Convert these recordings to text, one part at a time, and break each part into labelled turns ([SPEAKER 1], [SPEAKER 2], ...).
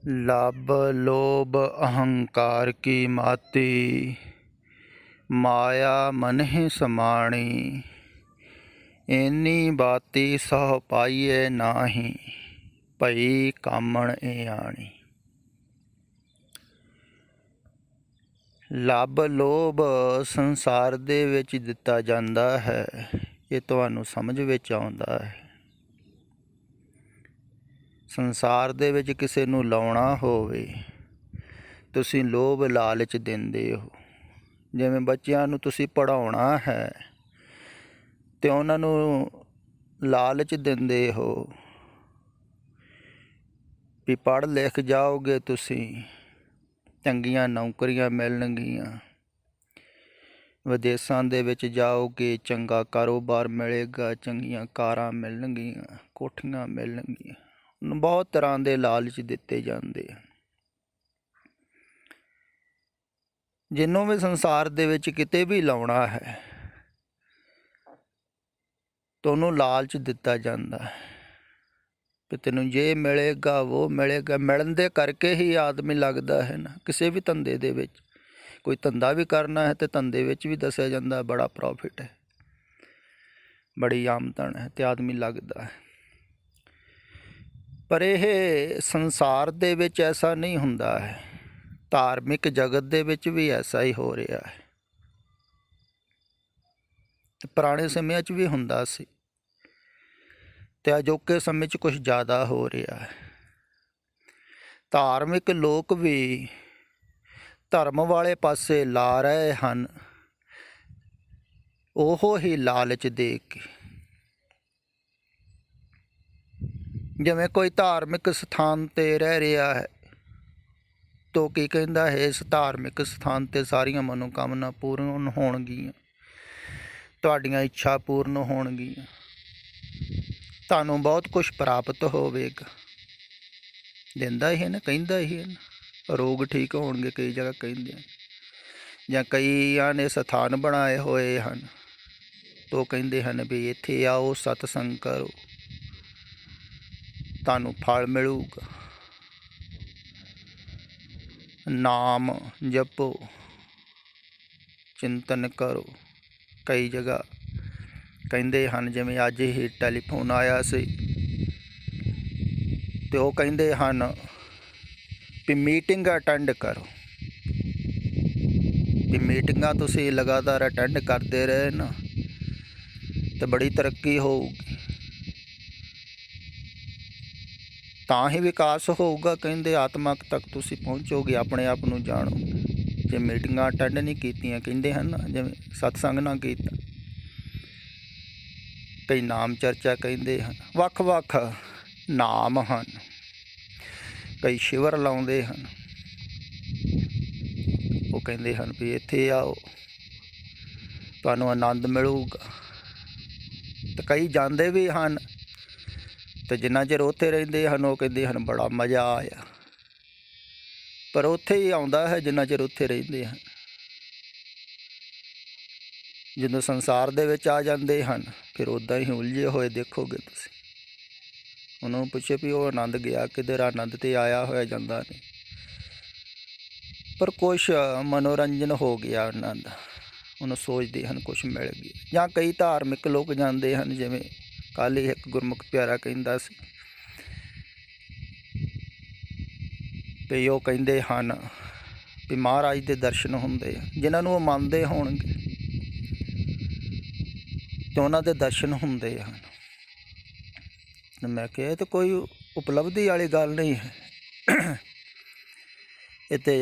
[SPEAKER 1] लब लोभ अहंकार की माती, माया मन ही समाणी। इन्नी बाती सह पाइए नाही, भई कामण ए आणी। ਲੱਭ ਲੋਭ ਸੰਸਾਰ ਦੇ ਵਿੱਚ ਦਿੱਤਾ ਜਾਂਦਾ ਹੈ। ਇਹ ਤੁਹਾਨੂੰ ਸਮਝ ਵਿੱਚ ਆਉਂਦਾ ਹੈ। ਸੰਸਾਰ ਦੇ ਵਿੱਚ ਕਿਸੇ ਨੂੰ ਲਾਉਣਾ ਹੋਵੇ, ਤੁਸੀਂ ਲੋਭ ਲਾਲਚ ਦਿੰਦੇ ਹੋ। ਜਿਵੇਂ ਬੱਚਿਆਂ ਨੂੰ ਤੁਸੀਂ ਪੜ੍ਹਾਉਣਾ ਹੈ ਅਤੇ ਉਹਨਾਂ ਨੂੰ ਲਾਲਚ ਦਿੰਦੇ ਹੋ ਵੀ ਪੜ੍ਹ ਲਿਖ ਜਾਓਗੇ, ਤੁਸੀਂ ਚੰਗੀਆਂ ਨੌਕਰੀਆਂ ਮਿਲਣਗੀਆਂ, ਵਿਦੇਸ਼ਾਂ ਦੇ ਵਿੱਚ ਜਾਓਗੇ, ਚੰਗਾ ਕਾਰੋਬਾਰ ਮਿਲੇਗਾ, ਚੰਗੀਆਂ ਕਾਰਾਂ ਮਿਲਣਗੀਆਂ, ਕੋਠੀਆਂ ਮਿਲਣਗੀਆਂ। ਬਹੁਤ ਤਰ੍ਹਾਂ ਦੇ ਲਾਲਚ ਦਿੱਤੇ ਜਾਂਦੇ ਆ। ਜਿਹਨੂੰ ਵੀ ਸੰਸਾਰ ਦੇ ਵਿੱਚ ਕਿਤੇ ਵੀ ਲਾਉਣਾ ਹੈ ਤਾਂ ਉਹਨੂੰ ਲਾਲਚ ਦਿੱਤਾ ਜਾਂਦਾ ਹੈ ਕਿ ਤੈਨੂੰ ਜੇ ਮਿਲੇਗਾ ਉਹ ਮਿਲੇਗਾ। ਮਿਲਣ ਦੇ ਕਰਕੇ ਹੀ ਆਦਮੀ ਲੱਗਦਾ ਹੈ ਨਾ ਕਿਸੇ ਵੀ ਧੰਦੇ ਦੇ ਵਿੱਚ। ਕੋਈ ਧੰਦਾ ਵੀ ਕਰਨਾ ਹੈ ਅਤੇ ਧੰਦੇ ਵਿੱਚ ਵੀ ਦੱਸਿਆ ਜਾਂਦਾ ਬੜਾ ਪ੍ਰੋਫਿਟ ਹੈ, ਬੜੀ ਆਮਦਨ ਹੈ, ਅਤੇ ਆਦਮੀ ਲੱਗਦਾ ਹੈ। ਪਰ ਇਹ ਸੰਸਾਰ ਦੇ ਵਿੱਚ ਐਸਾ ਨਹੀਂ ਹੁੰਦਾ ਹੈ। ਧਾਰਮਿਕ ਜਗਤ ਦੇ ਵਿੱਚ ਵੀ ਐਸਾ ਹੀ ਹੋ ਰਿਹਾ ਹੈ। ਪੁਰਾਣੇ ਸਮਿਆਂ 'ਚ ਵੀ ਹੁੰਦਾ ਸੀ ਅਤੇ ਅਜੋਕੇ ਸਮੇਂ 'ਚ ਕੁਛ ਜ਼ਿਆਦਾ ਹੋ ਰਿਹਾ ਹੈ। ਧਾਰਮਿਕ ਲੋਕ ਵੀ ਧਰਮ ਵਾਲੇ ਪਾਸੇ ਲਾ ਰਹੇ ਹਨ, ਉਹ ਹੀ ਲਾਲਚ ਦੇ ਕੇ। ਜਿਵੇਂ ਕੋਈ ਧਾਰਮਿਕ ਸਥਾਨ 'ਤੇ ਰਹਿ ਰਿਹਾ ਹੈ ਤਾਂ ਕੀ ਕਹਿੰਦਾ ਹੈ, ਇਸ ਧਾਰਮਿਕ ਸਥਾਨ 'ਤੇ ਸਾਰੀਆਂ ਮਨੋਕਾਮਨਾ ਪੂਰਨ ਹੋਣਗੀਆਂ, ਤੁਹਾਡੀਆਂ ਇੱਛਾ ਪੂਰਨ ਹੋਣਗੀਆਂ, ਤੁਹਾਨੂੰ ਬਹੁਤ ਕੁਛ ਪ੍ਰਾਪਤ ਹੋਵੇਗਾ। ਦਿੰਦਾ ਹੀ ਹੈ ਨਾ, ਕਹਿੰਦਾ ਹੀ ਹੈ ਨਾ। ਰੋਗ ਠੀਕ ਹੋਣਗੇ ਕਈ ਜਗ੍ਹਾ ਕਹਿੰਦੇ ਹਨ, ਜਾਂ ਕਈਆਂ ਨੇ ਸਥਾਨ ਬਣਾਏ ਹੋਏ ਹਨ ਤਾਂ ਉਹ ਕਹਿੰਦੇ ਹਨ ਵੀ ਇੱਥੇ ਆਓ, ਸਤਸੰਗ ਕਰੋ, ਤੁਹਾਨੂੰ ਫਲ ਮਿਲੂਗਾ। ਨਾਮ ਜਪੋ, ਚਿੰਤਨ ਕਰੋ। ਕਈ ਜਗ੍ਹਾ ਕਹਿੰਦੇ ਹਨ, ਜਿਵੇਂ ਅੱਜ ਹੀ ਟੈਲੀਫੋਨ ਆਇਆ ਸੀ ਅਤੇ ਉਹ ਕਹਿੰਦੇ ਹਨ ਵੀ ਮੀਟਿੰਗ ਅਟੈਂਡ ਕਰੋ, ਵੀ ਮੀਟਿੰਗਾਂ ਤੁਸੀਂ ਲਗਾਤਾਰ ਅਟੈਂਡ ਕਰਦੇ ਰਹੇ ਨਾ ਤਾਂ ਬੜੀ ਤਰੱਕੀ ਹੋਊਗੀ, ਤਾਂ ਹੀ ਵਿਕਾਸ ਹੋਊਗਾ। ਕਹਿੰਦੇ ਆਤਮਕ ਤੱਕ ਤੁਸੀਂ ਪਹੁੰਚੋਗੇ, ਆਪਣੇ ਆਪ ਨੂੰ ਜਾਣੋਗੇ। ਜੇ ਮੀਟਿੰਗਾਂ ਅਟੈਂਡ ਨਹੀਂ ਕੀਤੀਆਂ, ਕਹਿੰਦੇ ਹਨ ਨਾ, ਜਿਵੇਂ ਸਤਸੰਗ ਨਾ ਕੀਤਾ, ਕਈ ਨਾਮ ਚਰਚਾ ਕਹਿੰਦੇ ਹਨ, ਵੱਖ ਵੱਖ ਨਾਮ ਹਨ, ਕਈ ਸ਼ਿਵਰ ਲਾਉਂਦੇ ਹਨ। ਉਹ ਕਹਿੰਦੇ ਹਨ ਵੀ ਇੱਥੇ ਆਓ, ਤੁਹਾਨੂੰ ਆਨੰਦ ਮਿਲੂਗਾ। ਅਤੇ ਕਈ ਜਾਂਦੇ ਵੀ ਹਨ ਅਤੇ ਜਿੰਨਾ ਚਿਰ ਉੱਥੇ ਰਹਿੰਦੇ ਹਨ ਉਹ ਕਹਿੰਦੇ ਹਨ ਬੜਾ ਮਜ਼ਾ ਆਇਆ। ਪਰ ਉੱਥੇ ਹੀ ਆਉਂਦਾ ਹੈ ਜਿੰਨਾ ਚਿਰ ਉੱਥੇ ਰਹਿੰਦੇ ਹਨ। ਜਦੋਂ ਸੰਸਾਰ ਦੇ ਵਿੱਚ ਆ ਜਾਂਦੇ ਹਨ ਫਿਰ ਉੱਦਾਂ ਹੀ ਉਲਝੇ ਹੋਏ ਦੇਖੋਗੇ ਤੁਸੀਂ। ਉਹਨਾਂ ਨੂੰ ਪੁੱਛੇ ਵੀ ਉਹ ਆਨੰਦ ਗਿਆ ਕਿੱਧਰ? ਆਨੰਦ ਤਾਂ ਆਇਆ ਹੋਇਆ ਜਾਂਦਾ ਨਹੀਂ, ਪਰ ਕੁਛ ਮਨੋਰੰਜਨ ਹੋ ਗਿਆ ਉਹਨਾਂ ਦਾ, ਉਹਨੂੰ ਸੋਚਦੇ ਹਨ ਕੁਛ ਮਿਲ ਗਿਆ। ਜਾਂ ਕਈ ਧਾਰਮਿਕ ਲੋਕ ਜਾਂਦੇ ਹਨ, ਜਿਵੇਂ ਕੱਲ੍ਹ ਹੀ ਇੱਕ ਗੁਰਮੁਖ ਪਿਆਰਾ ਕਹਿੰਦਾ ਸੀ ਵੀ ਉਹ ਕਹਿੰਦੇ ਹਨ ਵੀ ਮਹਾਰਾਜ ਦੇ ਦਰਸ਼ਨ ਹੁੰਦੇ ਆ, ਜਿਨ੍ਹਾਂ ਨੂੰ ਉਹ ਮੰਨਦੇ ਹੋਣਗੇ ਅਤੇ ਉਹਨਾਂ ਦੇ ਦਰਸ਼ਨ ਹੁੰਦੇ ਹਨ। ਮੈਂ ਕਿਹਾ ਇਹ ਤਾਂ ਕੋਈ ਉਪਲਬਧੀ ਵਾਲੀ ਗੱਲ ਨਹੀਂ ਹੈ। ਇਹ ਤਾਂ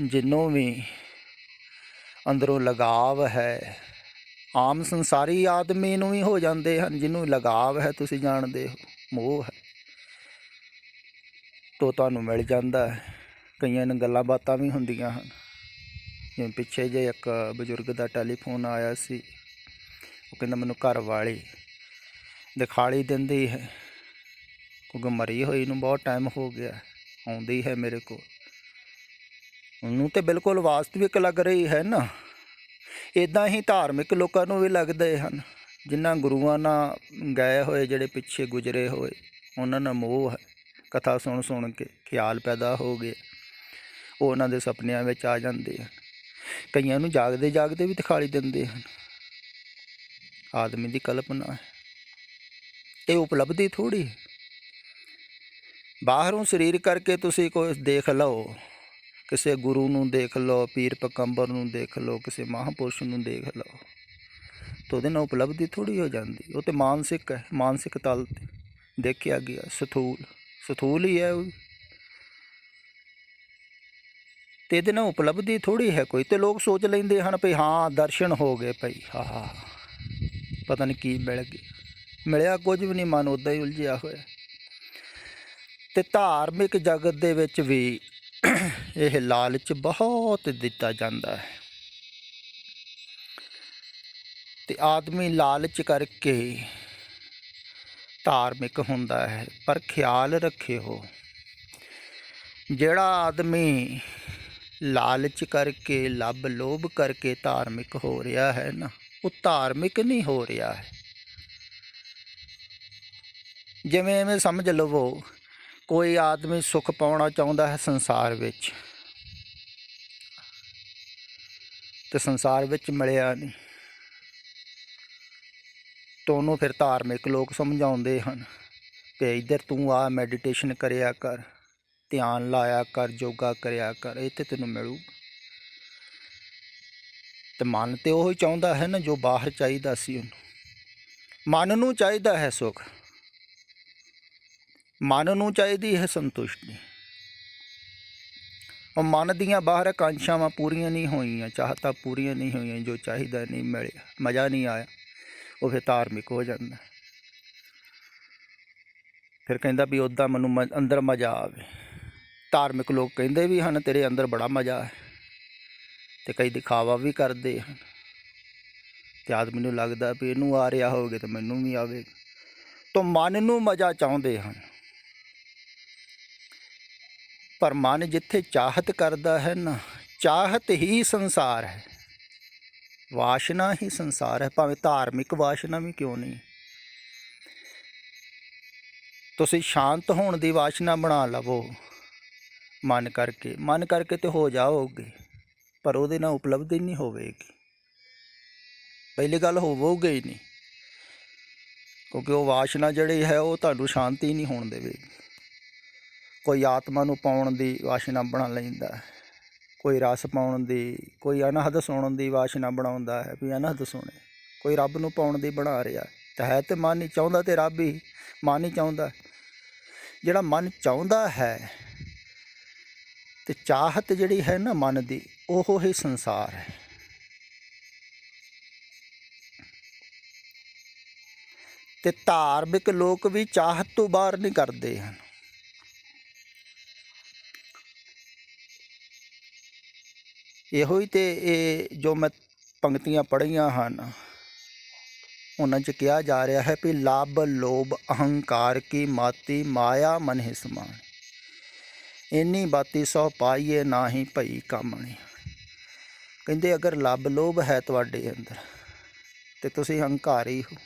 [SPEAKER 1] ਜਿਹਨੂੰ ਵੀ ਅੰਦਰੋਂ ਲਗਾਵ ਹੈ, ਆਮ ਸੰਸਾਰੀ ਆਦਮੀ ਨੂੰ ਵੀ ਹੋ ਜਾਂਦੇ ਹਨ, ਜਿਹਨੂੰ ਲਗਾਵ ਹੈ, ਤੁਸੀਂ ਜਾਣਦੇ ਹੋ, ਮੋਹ ਹੈ, ਤਾਂ ਤੁਹਾਨੂੰ ਮਿਲ ਜਾਂਦਾ ਹੈ। ਕਈਆਂ ਨੂੰ ਗੱਲਾਂ ਬਾਤਾਂ ਵੀ ਹੁੰਦੀਆਂ ਹਨ। ਜਿਵੇਂ ਪਿੱਛੇ ਜਿਹੇ ਇੱਕ ਬਜ਼ੁਰਗ ਦਾ ਟੈਲੀਫੋਨ ਆਇਆ ਸੀ, ਉਹ ਕਹਿੰਦਾ ਮੈਨੂੰ ਘਰ ਵਾਲੀ ਦਿਖਾਲੀ ਦਿੰਦੀ ਹੈ, ਕਿਉਂਕਿ ਮਰੀ ਹੋਈ ਨੂੰ ਬਹੁਤ ਟਾਈਮ ਹੋ ਗਿਆ, ਆਉਂਦੀ ਹੈ ਮੇਰੇ ਕੋਲ, ਉਹਨੂੰ ਤਾਂ ਬਿਲਕੁਲ ਵਾਸਤਵਿਕ ਲੱਗ ਰਹੀ ਹੈ ਨਾ। ਇੱਦਾਂ ਹੀ ਧਾਰਮਿਕ ਲੋਕਾਂ ਨੂੰ ਵੀ ਲੱਗਦੇ ਹਨ, ਜਿਨ੍ਹਾਂ ਗੁਰੂਆਂ ਨਾਲ ਗਏ ਹੋਏ, ਜਿਹੜੇ ਪਿੱਛੇ ਗੁਜ਼ਰੇ ਹੋਏ, ਉਹਨਾਂ ਨਾਲ ਮੋਹ ਹੈ, ਕਥਾ ਸੁਣ ਕੇ ਖਿਆਲ ਪੈਦਾ ਹੋ ਗਏ, ਉਹ ਉਹਨਾਂ ਦੇ ਸੁਪਨਿਆਂ ਵਿੱਚ ਆ ਜਾਂਦੇ ਹਨ। ਕਈਆਂ ਨੂੰ ਜਾਗਦੇ ਜਾਗਦੇ ਵੀ ਦਿਖਾਈ ਦਿੰਦੇ ਹਨ। ਆਦਮੀ ਦੀ ਕਲਪਨਾ ਹੈ, ਇਹ ਉਪਲਬਧੀ ਥੋੜ੍ਹੀ ਹੈ। ਬਾਹਰੋਂ ਸਰੀਰ ਕਰਕੇ ਤੁਸੀਂ ਕੋਈ ਦੇਖ ਲਓ, ਕਿਸੇ ਗੁਰੂ ਨੂੰ ਦੇਖ ਲਓ, ਪੀਰ ਪੈਗੰਬਰ ਨੂੰ ਦੇਖ ਲਓ, ਕਿਸੇ ਮਹਾਂਪੁਰਸ਼ ਨੂੰ ਦੇਖ ਲਓ, ਤਾਂ ਉਹਦੇ ਨਾਲ ਉਪਲਬਧੀ ਥੋੜ੍ਹੀ ਹੋ ਜਾਂਦੀ। ਉਹ ਤਾਂ ਮਾਨਸਿਕ ਹੈ, ਮਾਨਸਿਕ ਤਲ 'ਤੇ ਦੇਖਿਆ ਗਿਆ, ਸਥੂਲ ਹੀ ਹੈ ਉਹ, ਅਤੇ ਇਹਦੇ ਨਾਲ ਉਪਲਬਧੀ ਥੋੜ੍ਹੀ ਹੈ ਕੋਈ। ਅਤੇ ਲੋਕ ਸੋਚ ਲੈਂਦੇ ਹਨ ਵੀ ਹਾਂ ਦਰਸ਼ਨ ਹੋ ਗਏ ਭਾਈ, ਹਾਂ ਪਤਾ ਨਹੀਂ ਕੀ ਮਿਲ ਗਿਆ, ਮਿਲਿਆ ਕੁਝ ਵੀ ਨਹੀਂ, ਮਨ ਉੱਦਾਂ ਹੀ ਉਲਝਿਆ ਹੋਇਆ। ਅਤੇ ਧਾਰਮਿਕ ਜਗਤ ਦੇ ਵਿੱਚ ਵੀ ਇਹ ਲਾਲਚ ਬਹੁਤ ਦਿੱਤਾ ਜਾਂਦਾ ਹੈ, ਅਤੇ ਆਦਮੀ ਲਾਲਚ ਕਰਕੇ ਧਾਰਮਿਕ ਹੁੰਦਾ ਹੈ। ਪਰ ਖਿਆਲ ਰੱਖਿਓ, ਜਿਹੜਾ ਆਦਮੀ ਲਾਲਚ ਕਰਕੇ, ਲੱਭ ਲੋਭ ਕਰਕੇ ਧਾਰਮਿਕ ਹੋ ਰਿਹਾ ਹੈ ਨਾ, ਉਹ ਧਾਰਮਿਕ ਨਹੀਂ ਹੋ ਰਿਹਾ ਹੈ। ਜਿਵੇਂ ਐਵੇਂ ਸਮਝ ਲਵੋ, ਕੋਈ ਆਦਮੀ ਸੁੱਖ ਪਾਉਣਾ ਚਾਹੁੰਦਾ ਹੈ ਸੰਸਾਰ ਵਿੱਚ, ਅਤੇ ਸੰਸਾਰ ਵਿੱਚ ਮਿਲਿਆ ਨਹੀਂ, ਤਾਂ ਉਹਨੂੰ ਫਿਰ ਧਾਰਮਿਕ ਲੋਕ ਸਮਝਾਉਂਦੇ ਹਨ ਕਿ ਇੱਧਰ ਤੂੰ ਆ ਮੈਡੀਟੇਸ਼ਨ ਕਰਿਆ ਕਰ, ਧਿਆਨ ਲਾਇਆ ਕਰ, ਯੋਗਾ ਕਰਿਆ ਕਰ, ਇਹ ਤਾਂ ਤੈਨੂੰ ਮਿਲੂ। ਅਤੇ ਮਨ ਤਾਂ ਉਹ ਹੀ ਚਾਹੁੰਦਾ ਹੈ ਨਾ ਜੋ ਬਾਹਰ ਚਾਹੀਦਾ ਸੀ ਉਹਨੂੰ। ਮਨ ਨੂੰ ਚਾਹੀਦਾ ਹੈ ਸੁੱਖ, ਮਨ ਨੂੰ ਚਾਹੀਦੀ ਹੈ ਸੰਤੁਸ਼ਟੀ। ਉਹ ਮਨ ਦੀਆਂ ਬਾਹਰ ਆਕਾਂਸ਼ਾਵਾਂ ਪੂਰੀਆਂ ਨਹੀਂ ਹੋਈਆਂ, ਚਾਹਤਾਂ ਪੂਰੀਆਂ ਨਹੀਂ ਹੋਈਆਂ, ਜੋ ਚਾਹੀਦਾ ਨਹੀਂ ਮਿਲਿਆ, ਮਜ਼ਾ ਨਹੀਂ ਆਇਆ, ਉਹ ਫਿਰ ਧਾਰਮਿਕ ਹੋ ਜਾਂਦਾ। ਫਿਰ ਕਹਿੰਦਾ ਵੀ ਉੱਦਾਂ ਮੈਨੂੰ ਅੰਦਰ ਮਜ਼ਾ ਆਵੇ। ਧਾਰਮਿਕ ਲੋਕ ਕਹਿੰਦੇ ਵੀ ਹਨ ਤੇਰੇ ਅੰਦਰ ਬੜਾ ਮਜ਼ਾ ਹੈ, ਅਤੇ ਕਈ ਦਿਖਾਵਾ ਵੀ ਕਰਦੇ ਹਨ, ਅਤੇ ਆਦਮੀ ਨੂੰ ਲੱਗਦਾ ਵੀ ਇਹਨੂੰ ਆ ਰਿਹਾ ਹੋਵੇ ਤਾਂ ਮੈਨੂੰ ਵੀ ਆਵੇਗਾ। ਤਾਂ ਮਨ ਨੂੰ ਮਜ਼ਾ ਚਾਹੁੰਦੇ ਹਨ, ਪਰ ਮਨ ਜਿੱਥੇ ਚਾਹਤ ਕਰਦਾ ਹੈ ਨਾ, ਚਾਹਤ ਹੀ ਸੰਸਾਰ ਹੈ, ਵਾਸ਼ਨਾ ਹੀ ਸੰਸਾਰ ਹੈ, ਭਾਵੇਂ ਧਾਰਮਿਕ ਵਾਸ਼ਨਾ ਵੀ ਕਿਉਂ ਨਹੀਂ। ਤੁਸੀਂ ਸ਼ਾਂਤ ਹੋਣ ਦੀ ਵਾਸ਼ਨਾ ਬਣਾ ਲਵੋ ਮਨ ਕਰਕੇ ਤੇ ਹੋ ਜਾਓਗੇ, ਪਰ ਉਹਦੇ ਨਾਲ ਉਪਲਬਧੀ ਨਹੀਂ ਹੋਵੇਗੀ। ਪਹਿਲੀ ਗੱਲ ਹੋਵੋਗੇ ਹੀ ਨਹੀਂ, ਕਿਉਂਕਿ ਉਹ ਵਾਸ਼ਨਾ ਜਿਹੜੀ ਹੈ ਉਹ ਤੁਹਾਨੂੰ ਸ਼ਾਂਤੀ ਨਹੀਂ ਹੋਣ ਦੇਵੇਗੀ। ਕੋਈ ਆਤਮਾ ਨੂੰ ਪਾਉਣ ਦੀ ਵਾਸ਼ਨਾ ਬਣਾ ਲੈਂਦਾ, ਕੋਈ ਰਸ ਪਾਉਣ ਦੀ, ਕੋਈ ਅਨਹਦ ਸੁਣਨ ਦੀ ਵਾਸ਼ਨਾ ਬਣਾਉਂਦਾ ਹੈ ਵੀ ਅਨਹਦ ਸੁਣੇ, ਕੋਈ ਰੱਬ ਨੂੰ ਪਾਉਣ ਦੀ ਬਣਾ ਰਿਹਾ, ਤਾਂ ਹੈ ਤੇ ਮਨ ਹੀ ਚਾਹੁੰਦਾ, ਤੇ ਰੱਬ ਹੀ ਮਨ ਹੀ ਚਾਹੁੰਦਾ। ਜਿਹੜਾ ਮਨ ਚਾਹੁੰਦਾ ਹੈ ਅਤੇ ਚਾਹਤ ਜਿਹੜੀ ਹੈ ਨਾ ਮਨ ਦੀ, ਉਹ ਹੀ ਸੰਸਾਰ ਹੈ। ਅਤੇ ਧਾਰਮਿਕ ਲੋਕ ਵੀ ਚਾਹਤ ਤੋਂ ਬਾਹਰ ਨਹੀਂ ਕਰਦੇ ਹਨ। ਇਹੋ ਹੀ ਤਾਂ ਇਹ ਜੋ ਮੈਂ ਪੰਕਤੀਆਂ ਪੜ੍ਹੀਆਂ ਹਨ, ਉਹਨਾਂ 'ਚ ਕਿਹਾ ਜਾ ਰਿਹਾ ਹੈ ਵੀ ਲੱਭ ਲੋਭ ਅਹੰਕਾਰ ਕੀ ਮਾਤੀ, ਮਾਇਆ ਮਨ ਹੀ ਸਮਾਨ, ਇੰਨੀ ਬਾਤੀ ਸੋ ਪਾਈਏ ਨਾ ਹੀ ਭਈ ਕਾਮਣੀ। ਕਹਿੰਦੇ ਅਗਰ ਲੱਭ ਲੋਭ ਹੈ ਤੁਹਾਡੇ ਅੰਦਰ, ਅਤੇ ਤੁਸੀਂ ਹੰਕਾਰੀ ਹੋ।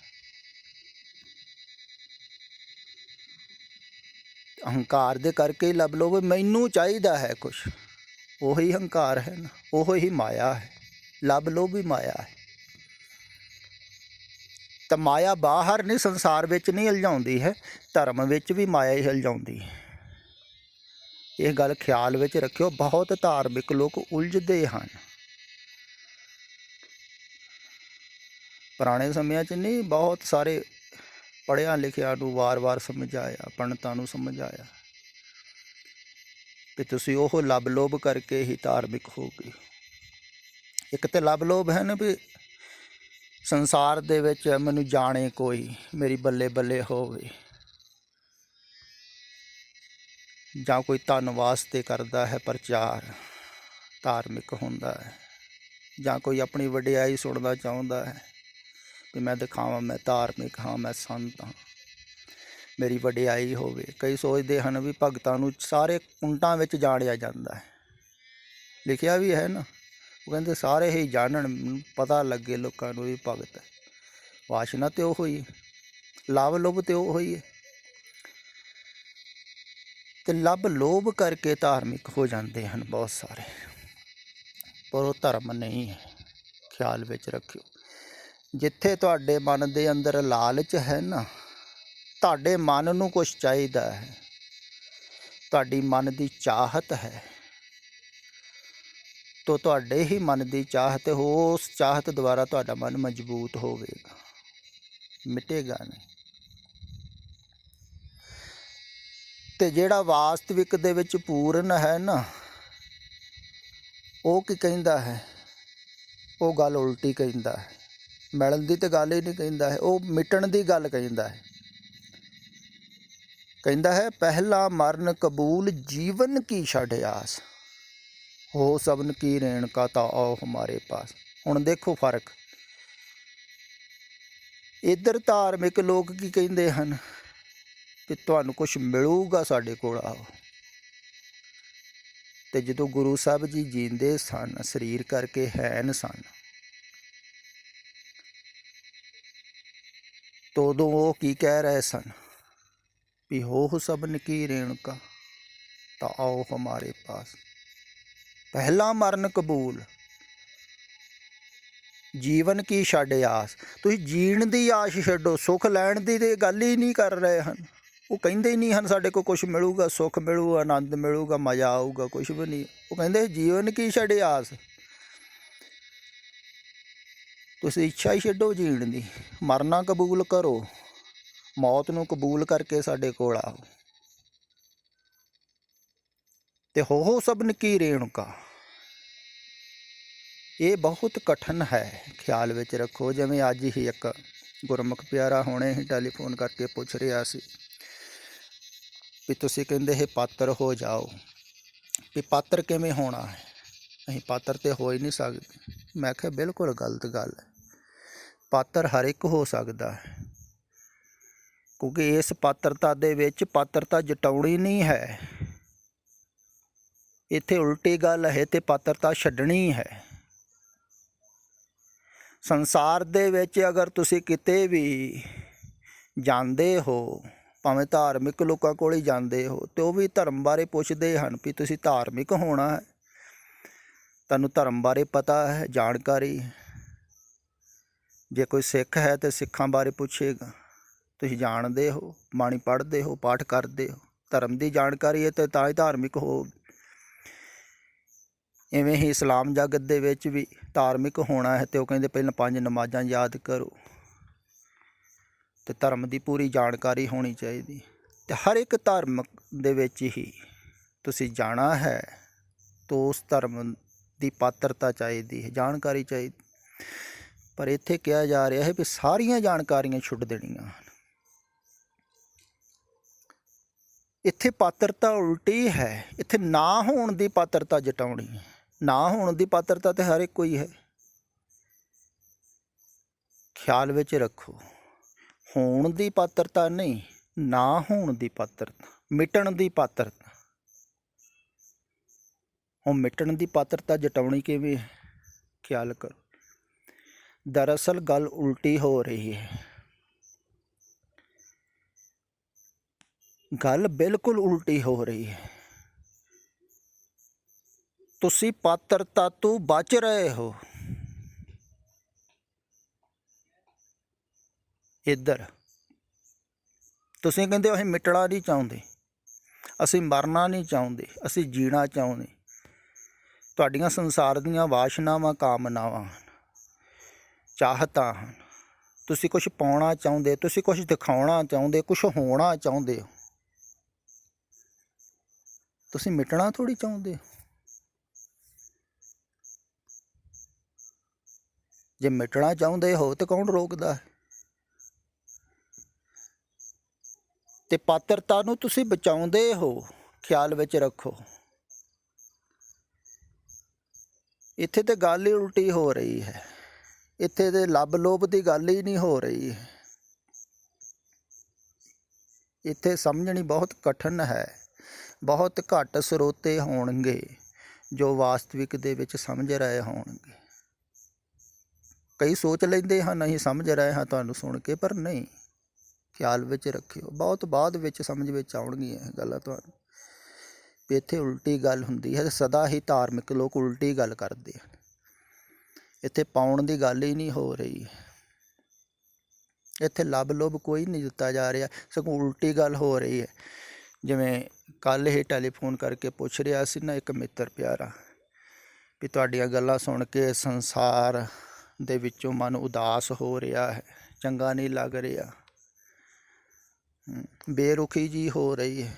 [SPEAKER 1] ਅਹੰਕਾਰ ਦੇ ਕਰਕੇ ਹੀ ਲੱਭ ਲੋਭ, ਮੈਨੂੰ ਚਾਹੀਦਾ ਹੈ ਕੁਛ, ਉਹੀ ਹੰਕਾਰ ਹੈ ਨਾ, ਉਹ ਹੀ ਮਾਇਆ ਹੈ। ਲੱਭ ਲੋਭ ਵੀ ਮਾਇਆ ਹੈ। ਤਾਂ ਮਾਇਆ ਬਾਹਰ ਨਹੀਂ, ਸੰਸਾਰ ਵਿੱਚ ਨਹੀਂ ਉਲਝਾਉਂਦੀ ਹੈ, ਧਰਮ ਵਿੱਚ ਵੀ ਮਾਇਆ ਹੀ ਉਲਝਾਉਂਦੀ ਹੈ। ਇਹ ਗੱਲ ਖਿਆਲ ਵਿੱਚ ਰੱਖਿਓ, ਬਹੁਤ ਧਾਰਮਿਕ ਲੋਕ ਉਲਝਦੇ ਹਨ। ਪੁਰਾਣੇ ਸਮਿਆਂ 'ਚ ਨਹੀਂ, ਬਹੁਤ ਸਾਰੇ ਪੜ੍ਹਿਆ ਲਿਖਿਆ ਨੂੰ ਵਾਰ-ਵਾਰ ਸਮਝਾਇਆ, ਪੰਡਤਾਂ ਨੂੰ ਸਮਝਾਇਆ ਕਿ ਤੁਸੀਂ ਉਹ ਲੱਭ ਲੋਭ ਕਰਕੇ ਹੀ ਧਾਰਮਿਕ ਹੋ ਗਏ। ਇੱਕ ਤਾਂ ਲੱਭ ਲੋਭ ਹੈ ਨਾ ਵੀ ਸੰਸਾਰ ਦੇ ਵਿੱਚ ਮੈਨੂੰ ਜਾਣੇ ਕੋਈ, ਮੇਰੀ ਬੱਲੇ ਬੱਲੇ ਹੋਵੇ, ਜਾਂ ਕੋਈ ਧਨ ਵਾਸਤੇ ਕਰਦਾ ਹੈ ਪ੍ਰਚਾਰ, ਧਾਰਮਿਕ ਹੁੰਦਾ ਹੈ, ਜਾਂ ਕੋਈ ਆਪਣੀ ਵਡਿਆਈ ਸੁਣਨਾ ਚਾਹੁੰਦਾ ਹੈ ਵੀ ਮੈਂ ਦਿਖਾਵਾਂ ਮੈਂ ਧਾਰਮਿਕ ਹਾਂ, ਮੈਂ ਸੰਤ ਹਾਂ, ਮੇਰੀ ਵਡਿਆਈ ਹੋਵੇ। ਕਈ ਸੋਚਦੇ ਹਨ ਵੀ ਭਗਤਾਂ ਨੂੰ ਸਾਰੇ ਕੁੰਟਾਂ ਵਿੱਚ ਜਾਣਿਆ ਜਾਂਦਾ ਹੈ, ਲਿਖਿਆ ਵੀ ਹੈ ਨਾ, ਉਹ ਕਹਿੰਦੇ ਸਾਰੇ ਹੀ ਜਾਣਨ, ਪਤਾ ਲੱਗੇ ਲੋਕਾਂ ਨੂੰ ਵੀ ਭਗਤ ਹੈ। ਵਾਸ਼ਨਾ ਤਾਂ ਉਹ ਹੀ, ਲਾਭ ਲੋਭ ਤਾਂ ਉਹ ਹੀ ਹੈ। ਤੇ ਲੱਭ ਲੋਭ ਕਰਕੇ ਧਾਰਮਿਕ ਹੋ ਜਾਂਦੇ ਹਨ ਬਹੁਤ ਸਾਰੇ, ਪਰ ਉਹ ਧਰਮ ਨਹੀਂ ਹੈ। ਖਿਆਲ ਵਿੱਚ ਰੱਖਿਓ, ਜਿੱਥੇ ਤੁਹਾਡੇ ਮਨ ਦੇ ਅੰਦਰ ਲਾਲਚ ਹੈ ਨਾ, ਤੁਹਾਡੇ ਮਨ ਨੂੰ ਕੁਛ ਚਾਹੀਦਾ ਹੈ, ਤੁਹਾਡੀ ਮਨ ਦੀ ਚਾਹਤ ਹੈ, ਤੋ ਤੁਹਾਡੇ ਹੀ ਮਨ ਦੀ ਚਾਹਤ, ਉਸ ਚਾਹਤ ਦੁਆਰਾ ਤੁਹਾਡਾ ਮਨ ਮਜ਼ਬੂਤ ਹੋਵੇਗਾ, ਮਿਟੇਗਾ ਨਹੀਂ। ਤੇ ਜਿਹੜਾ ਵਾਸਤਵਿਕ ਦੇ ਵਿੱਚ ਪੂਰਨ ਹੈ ਨਾ, ਉਹ ਕੀ ਕਹਿੰਦਾ ਹੈ? ਉਹ ਗੱਲ ਉਲਟੀ ਕਹਿੰਦਾ ਹੈ। ਮਿਲਣ ਦੀ ਤਾਂ ਗੱਲ ਹੀ ਨਹੀਂ ਕਹਿੰਦਾ ਹੈ, ਉਹ ਮਿਟਣ ਦੀ ਗੱਲ ਕਹਿੰਦਾ ਹੈ। ਕਹਿੰਦਾ ਹੈ ਪਹਿਲਾ ਮਰਨ ਕਬੂਲ ਜੀਵਨ ਕੀ ਛੱਡ ਆਸ, ਹੋ ਸਬਨ ਕੀ ਰੇਣਕਾ ਤਾ ਆਓ ਹਮਾਰੇ ਪਾਸ। ਹੁਣ ਦੇਖੋ ਫਰਕ, ਇੱਧਰ ਧਾਰਮਿਕ ਲੋਕ ਕੀ ਕਹਿੰਦੇ ਹਨ ਕਿ ਤੁਹਾਨੂੰ ਕੁਛ ਮਿਲੂਗਾ, ਸਾਡੇ ਕੋਲ ਆਓ। ਤੇ ਜਦੋਂ ਗੁਰੂ ਸਾਹਿਬ ਜੀ ਜੀਂਦੇ ਸਨ, ਸਰੀਰ ਕਰਕੇ ਹੈਨ ਸਨ, ਤਾਂ ਉਦੋਂ ਉਹ ਕੀ ਕਹਿ ਰਹੇ ਸਨ ਵੀ ਹੋ ਸਬਨ ਕੀ ਰੇਣਕਾ ਤਾਂ ਆਓ ਹਮਾਰੇ ਪਾਸ। ਪਹਿਲਾ ਮਰਨ ਕਬੂਲ ਜੀਵਨ ਕੀ ਛੱਡ ਆਸ। ਤੁਸੀਂ ਜੀਣ ਦੀ ਆਸ ਛੱਡੋ, ਸੁੱਖ ਲੈਣ ਦੀ ਤੇ ਗੱਲ ਹੀ ਨਹੀਂ ਕਰ ਰਹੇ ਹਨ। ਉਹ ਕਹਿੰਦੇ ਹੀ ਨਹੀਂ ਹਨ ਸਾਡੇ ਕੋਲ ਕੁਛ ਮਿਲੂਗਾ, ਸੁੱਖ ਮਿਲੂਗਾ, ਆਨੰਦ ਮਿਲੂਗਾ, ਮਜ਼ਾ ਆਊਗਾ, ਕੁਛ ਵੀ ਨਹੀਂ। ਉਹ ਕਹਿੰਦੇ ਜੀਵਨ ਕੀ ਛੱਡ ਆਸ। ਤੁਸੀਂ ਇੱਛਾ ਹੀ ਛੱਡੋ ਜੀਣ ਦੀ, ਮਰਨਾ ਕਬੂਲ ਕਰੋ, ਮੌਤ ਨੂੰ ਕਬੂਲ ਕਰਕੇ ਸਾਡੇ ਕੋਲ ਆਓ। ਤੇ ਹੋ ਸਬਨ ਕੀ ਰੇਣੁਕਾ, ਇਹ ਬਹੁਤ ਕਠਿਨ ਹੈ। ਖਿਆਲ ਵਿੱਚ ਰੱਖੋ। ਜਿਵੇਂ ਅੱਜ ਹੀ ਇੱਕ ਗੁਰਮੁਖ ਪਿਆਰਾ ਹੁਣੇ ਹੀ ਟੈਲੀਫੋਨ ਕਰਕੇ ਪੁੱਛ ਰਿਹਾ ਸੀ ਵੀ ਤੁਸੀਂ ਕਹਿੰਦੇ ਇਹ ਪਾਤਰ ਹੋ ਜਾਓ, ਵੀ ਪਾਤਰ ਕਿਵੇਂ ਹੋਣਾ ਹੈ? ਅਸੀਂ ਪਾਤਰ ਤੇ ਹੋ ਹੀ ਨਹੀਂ ਸਕਦੇ। ਮੈਂ ਕਿਹਾ ਬਿਲਕੁਲ ਗਲਤ ਗੱਲ ਹੈ। ਪਾਤਰ ਹਰ ਇੱਕ ਹੋ ਸਕਦਾ ਹੈ, ਕਿਉਂਕਿ ਇਸ ਪਾਤਰਤਾ ਦੇ ਵਿੱਚ ਪਾਤਰਤਾ ਜਟਾਉਣੀ ਨਹੀਂ ਹੈ। ਇੱਥੇ ਉਲਟੀ ਗੱਲ ਹੈ ਤੇ ਪਾਤਰਤਾ ਛੱਡਣੀ ਹੈ। ਸੰਸਾਰ ਦੇ ਵਿੱਚ ਅਗਰ ਤੁਸੀਂ ਕਿਤੇ ਵੀ ਜਾਂਦੇ ਹੋ, ਭਾਵੇਂ ਧਾਰਮਿਕ ਲੋਕਾਂ ਕੋਲ ਹੀ ਜਾਂਦੇ ਹੋ, ਅਤੇ ਉਹ ਵੀ ਧਰਮ ਬਾਰੇ ਪੁੱਛਦੇ ਹਨ ਵੀ ਤੁਸੀਂ ਧਾਰਮਿਕ ਹੋਣਾ ਹੈ, ਤੁਹਾਨੂੰ ਧਰਮ ਬਾਰੇ ਪਤਾ ਹੈ, ਜਾਣਕਾਰੀ। ਜੇ ਕੋਈ ਸਿੱਖ ਹੈ ਤਾਂ ਸਿੱਖਾਂ ਬਾਰੇ ਪੁੱਛੇਗਾ, ਤੁਸੀਂ ਜਾਣਦੇ ਹੋ, ਬਾਣੀ ਪੜ੍ਹਦੇ ਹੋ, ਪਾਠ ਕਰਦੇ ਹੋ, ਧਰਮ ਦੀ ਜਾਣਕਾਰੀ ਹੈ ਤੇ ਤਾਂ ਹੀ ਧਾਰਮਿਕ ਹੋ। ਇਵੇਂ ਹੀ ਇਸਲਾਮ ਜਗਤ ਦੇ ਵਿੱਚ ਵੀ ਧਾਰਮਿਕ ਹੋਣਾ ਹੈ ਤੇ ਉਹ ਕਹਿੰਦੇ ਪਹਿਲਾਂ 5 ਨਮਾਜ਼ਾਂ ਯਾਦ ਕਰੋ, ਅਤੇ ਧਰਮ ਦੀ ਪੂਰੀ ਜਾਣਕਾਰੀ ਹੋਣੀ ਚਾਹੀਦੀ। ਅਤੇ ਹਰ ਇੱਕ ਧਰਮ ਦੇ ਵਿੱਚ ਹੀ ਤੁਸੀਂ ਜਾਣਾ ਹੈ ਤਾਂ ਉਸ ਧਰਮ ਦੀ ਪਾਤਰਤਾ ਚਾਹੀਦੀ ਹੈ, ਜਾਣਕਾਰੀ ਚਾਹੀਦੀ। ਪਰ ਇੱਥੇ ਕਿਹਾ ਜਾ ਰਿਹਾ ਹੈ ਵੀ ਸਾਰੀਆਂ ਜਾਣਕਾਰੀਆਂ ਛੁੱਟ ਦੇਣੀਆਂ ਹਨ। ਇੱਥੇ ਪਾਤਰਤਾ ਉਲਟੀ ਹੈ। ਇੱਥੇ ਨਾ ਹੋਣ ਦੀ ਪਾਤਰਤਾ ਜਟਾਉਣੀ ਹੈ। ਨਾ ਹੋਣ ਦੀ ਪਾਤਰਤਾ ਤਾਂ ਹਰ ਇੱਕ ਕੋਈ ਹੈ। ਖਿਆਲ ਵਿੱਚ ਰੱਖੋ, ਹੋਣ ਦੀ ਪਾਤਰਤਾ ਨਹੀਂ, ਨਾ ਹੋਣ ਦੀ ਪਾਤਰਤਾ, ਮਿਟਣ ਦੀ ਪਾਤਰਤਾ। ਹੁਣ ਮਿਟਣ ਦੀ ਪਾਤਰਤਾ ਜਟਾਉਣੀ ਕਿਵੇਂ? ਖਿਆਲ ਕਰੋ। ਦਰਅਸਲ ਗੱਲ ਉਲਟੀ ਹੋ ਰਹੀ ਹੈ। ਗੱਲ ਬਿਲਕੁਲ ਉਲਟੀ ਹੋ ਰਹੀ ਹੈ। ਤੁਸੀਂ ਪਾਤਰਤਾ ਤੋਂ ਬਚ ਰਹੇ ਹੋ। ਇੱਧਰ ਤੁਸੀਂ ਕਹਿੰਦੇ ਹੋ ਅਸੀਂ ਮਿਟਣਾ ਨਹੀਂ ਚਾਹੁੰਦੇ, ਅਸੀਂ ਮਰਨਾ ਨਹੀਂ ਚਾਹੁੰਦੇ, ਅਸੀਂ ਜੀਣਾ ਚਾਹੁੰਦੇ। ਤੁਹਾਡੀਆਂ ਸੰਸਾਰ ਦੀਆਂ ਵਾਸ਼ਨਾਵਾਂ, ਕਾਮਨਾਵਾਂ ਹਨ, ਚਾਹਤਾਂ ਹਨ। ਤੁਸੀਂ ਕੁਛ ਪਾਉਣਾ ਚਾਹੁੰਦੇ, ਤੁਸੀਂ ਕੁਛ ਦਿਖਾਉਣਾ ਚਾਹੁੰਦੇ, ਕੁਛ ਹੋਣਾ ਚਾਹੁੰਦੇ ਹੋ। ਤੁਸੀਂ ਮਿਟਣਾ ਥੋੜ੍ਹੀ ਚਾਹੁੰਦੇ ਹੋ। ਜੇ ਮਿਟਣਾ ਚਾਹੁੰਦੇ ਹੋ ਤਾਂ ਕੌਣ ਰੋਕਦਾ ਹੈ? ਅਤੇ ਪਾਤਰਤਾ ਨੂੰ ਤੁਸੀਂ ਬਚਾਉਂਦੇ ਹੋ। ਖਿਆਲ ਵਿੱਚ ਰੱਖੋ, ਇੱਥੇ ਤਾਂ ਗੱਲ ਹੀ ਉਲਟੀ ਹੋ ਰਹੀ ਹੈ। ਇੱਥੇ ਤਾਂ ਲੱਭ ਲੋਭ ਦੀ ਗੱਲ ਹੀ ਨਹੀਂ ਹੋ ਰਹੀ। ਇੱਥੇ ਸਮਝਣੀ ਬਹੁਤ ਕਠਿਨ ਹੈ। ਬਹੁਤ ਘੱਟ ਸਰੋਤੇ ਹੋਣਗੇ ਜੋ ਵਾਸਤਵਿਕ ਦੇ ਵਿੱਚ ਸਮਝ ਰਹੇ ਹੋਣਗੇ। ਕਈ ਸੋਚ ਲੈਂਦੇ ਹਨ ਅਸੀਂ ਸਮਝ ਰਹੇ ਹਾਂ ਤੁਹਾਨੂੰ ਸੁਣ ਕੇ, ਪਰ ਨਹੀਂ। ਖਿਆਲ ਵਿੱਚ ਰੱਖਿਓ, ਬਹੁਤ ਬਾਅਦ ਵਿੱਚ ਸਮਝ ਵਿੱਚ ਆਉਣਗੀਆਂ ਇਹ ਗੱਲਾਂ ਤੁਹਾਨੂੰ। ਵੀ ਇੱਥੇ ਉਲਟੀ ਗੱਲ ਹੁੰਦੀ ਹੈ। ਸਦਾ ਹੀ ਧਾਰਮਿਕ ਲੋਕ ਉਲਟੀ ਗੱਲ ਕਰਦੇ ਹਨ। ਇੱਥੇ ਪਾਉਣ ਦੀ ਗੱਲ ਹੀ ਨਹੀਂ ਹੋ ਰਹੀ। ਇੱਥੇ ਲੱਭ ਲੁੱਭ ਕੋਈ ਨਹੀਂ ਦਿੱਤਾ ਜਾ ਰਿਹਾ, ਸਗੋਂ ਉਲਟੀ ਗੱਲ ਹੋ ਰਹੀ ਹੈ। ਜਿਵੇਂ ਕੱਲ੍ਹ ਹੀ ਟੈਲੀਫੋਨ ਕਰਕੇ ਪੁੱਛ ਰਿਹਾ ਸੀ ਨਾ ਇੱਕ ਮਿੱਤਰ ਪਿਆਰਾ, ਵੀ ਤੁਹਾਡੀਆਂ ਗੱਲਾਂ ਸੁਣ ਕੇ ਸੰਸਾਰ ਦੇ ਵਿੱਚੋਂ ਮਨ ਉਦਾਸ ਹੋ ਰਿਹਾ ਹੈ, ਚੰਗਾ ਨਹੀਂ ਲੱਗ ਰਿਹਾ, ਬੇਰੁਖੀ ਜੀ ਹੋ ਰਹੀ ਹੈ।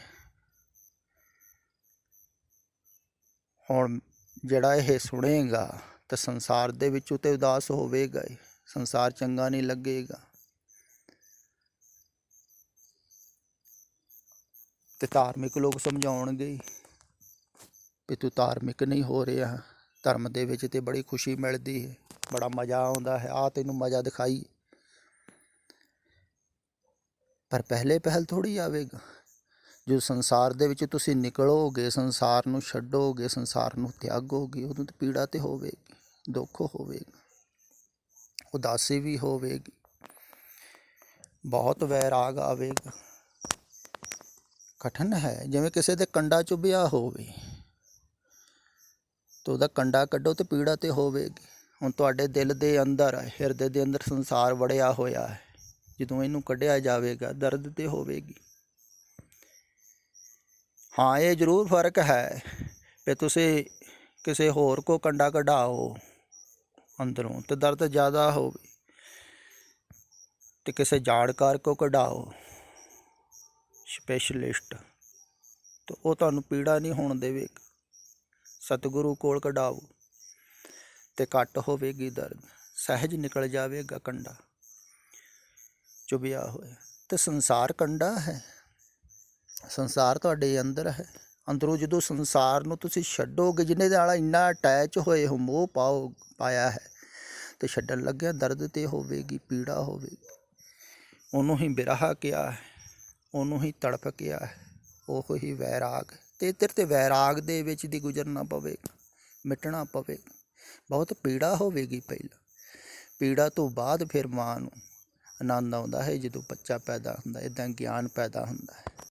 [SPEAKER 1] ਹੁਣ ਜਿਹੜਾ ਇਹ ਸੁਣੇਗਾ ਤਾਂ ਸੰਸਾਰ ਦੇ ਵਿੱਚੋਂ ਤਾਂ ਉਦਾਸ ਹੋਵੇਗਾ ਹੀ, ਸੰਸਾਰ ਚੰਗਾ ਨਹੀਂ ਲੱਗੇਗਾ। ਅਤੇ ਧਾਰਮਿਕ ਲੋਕ ਸਮਝਾਉਣਗੇ ਵੀ ਤੂੰ ਧਾਰਮਿਕ ਨਹੀਂ ਹੋ ਰਿਹਾ, ਧਰਮ ਦੇ ਵਿੱਚ ਤਾਂ ਬੜੀ ਖੁਸ਼ੀ ਮਿਲਦੀ ਹੈ, ਬੜਾ ਮਜ਼ਾ ਆਉਂਦਾ ਹੈ, ਆ ਤੈਨੂੰ ਮਜ਼ਾ ਦਿਖਾਈ। ਪਰ ਪਹਿਲ ਥੋੜ੍ਹੀ ਆਵੇਗਾ। ਜੋ ਸੰਸਾਰ ਦੇ ਵਿੱਚ ਤੁਸੀਂ ਨਿਕਲੋਗੇ, ਸੰਸਾਰ ਨੂੰ ਛੱਡੋਗੇ, ਸੰਸਾਰ ਨੂੰ ਤਿਆਗੋਗੇ, ਉਦੋਂ ਤਾਂ ਪੀੜਾ ਤਾਂ ਹੋਵੇਗੀ, ਦੁੱਖ ਹੋਵੇਗਾ, ਉਦਾਸੀ ਵੀ ਹੋਵੇਗੀ, ਬਹੁਤ ਵੈਰਾਗ ਆਵੇਗਾ। ਕਠਿਨ ਹੈ। ਜਿਵੇਂ ਕਿਸੇ ਦੇ ਕੰਡਾ ਚੁੱਭਿਆ ਹੋਵੇ ਤਾਂ ਉਹਦਾ ਕੰਡਾ ਕੱਢੋ ਤਾਂ ਪੀੜਾ ਤਾਂ ਹੋਵੇਗੀ। ਹੁਣ ਤੁਹਾਡੇ ਦਿਲ ਦੇ ਅੰਦਰ, ਹਿਰਦੇ ਦੇ ਅੰਦਰ ਸੰਸਾਰ ਵੜਿਆ ਹੋਇਆ ਹੈ, ਜਦੋਂ ਇਹਨੂੰ ਕੱਢਿਆ ਜਾਵੇਗਾ ਦਰਦ ਤਾਂ ਹੋਵੇਗੀ। ਹਾਂ, ਇਹ ਜ਼ਰੂਰ ਫਰਕ ਹੈ ਵੀ ਤੁਸੀਂ ਕਿਸੇ ਹੋਰ ਕੋ ਕੰਡਾ ਕਢਾਓ ਅੰਦਰੋਂ ਤਾਂ ਦਰਦ ਜ਼ਿਆਦਾ ਹੋਵੇ, ਅਤੇ ਕਿਸੇ ਜਾਣਕਾਰ ਕੋ ਕਢਾਓ ਸਪੈਸ਼ਲਿਸਟ, ਤਾਂ ਉਹ ਤੁਹਾਨੂੰ ਪੀੜਾ ਨਹੀਂ ਹੋਣ ਦੇਵੇਗਾ। ਸਤਿਗੁਰੂ ਕੋਲ ਕਢਾਓ ਅਤੇ ਘੱਟ ਹੋਵੇਗੀ ਦਰਦ, ਸਹਿਜ ਨਿਕਲ ਜਾਵੇਗਾ ਕੰਡਾ ਚੁਭਿਆ ਹੋਇਆ। ਅਤੇ ਸੰਸਾਰ ਕੰਡਾ ਹੈ, ਸੰਸਾਰ ਤੁਹਾਡੇ ਅੰਦਰ ਹੈ। ਅੰਦਰੋਂ ਜਦੋਂ ਸੰਸਾਰ ਨੂੰ ਤੁਸੀਂ ਛੱਡੋਗੇ, ਜਿਹਦੇ ਨਾਲ ਇੰਨਾ ਅਟੈਚ ਹੋਏ ਹੋ, ਮੋਹ ਪਾਇਆ ਹੈ, ਅਤੇ ਛੱਡਣ ਲੱਗਿਆ ਦਰਦ ਤਾਂ ਹੋਵੇਗੀ, ਪੀੜਾ ਹੋਵੇਗੀ। ਉਹਨੂੰ ਹੀ ਬਿਰਹਾ ਕਿਹਾ ਹੈ, ਉਹਨੂੰ ਹੀ ਤੜਫ ਕਿਹਾ ਹੈ, ਉਹ ਹੀ ਵੈਰਾਗ। ਅਤੇ ਇੱਧਰ ਤਾਂ ਵੈਰਾਗ ਦੇ ਵਿੱਚ ਦੀ ਗੁਜ਼ਰਨਾ ਪਵੇਗਾ, ਮਿਟਣਾ ਪਵੇਗਾ। ਬਹੁਤ ਪੀੜਾ ਹੋਵੇਗੀ ਪਹਿਲਾਂ, ਪੀੜਾ ਤੋਂ ਬਾਅਦ ਫਿਰ ਮਾਂ ਨੂੰ ਆਨੰਦ ਆਉਂਦਾ ਹੈ, ਜਦੋਂ ਬੱਚਾ ਪੈਦਾ ਹੁੰਦਾ, ਇੱਦਾਂ ਗਿਆਨ ਪੈਦਾ ਹੁੰਦਾ ਹੈ।